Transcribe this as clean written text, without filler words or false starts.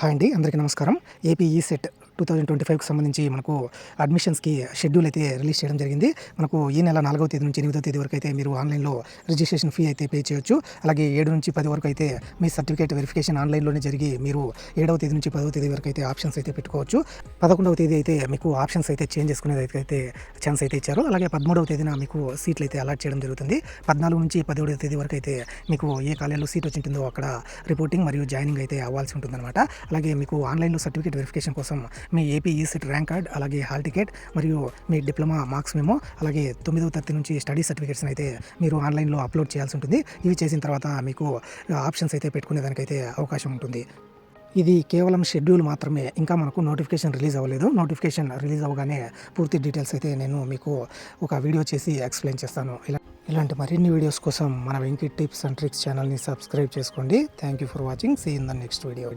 Hi అండి, అందరికీ నమస్కారం. ఏపీ ఈసెట్ 2025కి సంబంధించి మనకు అడ్మిషన్స్‌కి షెడ్యూల్ అయితే రిలీజ్ చేయడం జరిగింది. మనకు ఈ నెల 4వ తేదీ నుంచి 8వ తేదీ వరకు అయితే మీరు ఆన్‌లైన్‌లో రిజిస్ట్రేషన్ ఫీ అయితే పే చేయొచ్చు. అలాగే 7-10 వరకు అయితే మీ సర్టిఫికేట్ వెరిఫికేషన్ ఆన్‌లైన్‌లోనే జరిగి మీరు 7వ తేదీ నుంచి 10వ తేదీ వరకు అయితే ఆప్షన్స్ అయితే పెట్టుకోవచ్చు. 11వ తేదీ అయితే మీకు ఆప్షన్స్ అయితే చేంజ్ చేసుకునేదైతే ఛాన్స్ అయితే ఇచ్చారు. అలాగే 13వ తేదీన మీకు సీట్లు అయితే అలాట్ చేయడం జరుగుతుంది. 14 నుంచి 17వ తేదీ వరకు అయితే మీకు ఏ కాలేజ్‌లో సీట్ వచ్చింటుందో అక్కడ రిపోర్టింగ్ మరియు జాయినింగ్ అయితే అవ్వాల్సి ఉంటుందన్నమాట. అలాగే మీకు ఆన్‌లైన్‌లో సర్టిఫికేట్ వెరిఫికేషన్ కోసం మీ ఏపీ ఈసెట్ ర్యాంక్ కార్డ్, అలాగే హాల్ టికెట్ మరియు మీ డిప్లొమా మార్క్స్ మెమో, అలాగే 9వ తరగతి నుంచి స్టడీ సర్టిఫికేట్స్‌ని అయితే మీరు ఆన్‌లైన్‌లో అప్లోడ్ చేయాల్సి ఉంటుంది. ఇవి చేసిన తర్వాత మీకు ఆప్షన్స్ అయితే పెట్టుకునేదానికైతే అవకాశం ఉంటుంది. ఇది కేవలం షెడ్యూల్ మాత్రమే. ఇంకా మనకు నోటిఫికేషన్ రిలీజ్ అవ్వలేదు. నోటిఫికేషన్ రిలీజ్ అవ్వగానే పూర్తి డీటెయిల్స్ అయితే నేను మీకు ఒక వీడియో చేసి ఎక్స్‌ప్లెయిన్ చేస్తాను. ఇలాంటి మరిన్ని వీడియోస్ కోసం మన వెంకీ టిప్స్ అండ్ ట్రిక్స్ ఛానల్‌ని సబ్స్క్రైబ్ చేసుకోండి. Thank you for watching. See in the next video.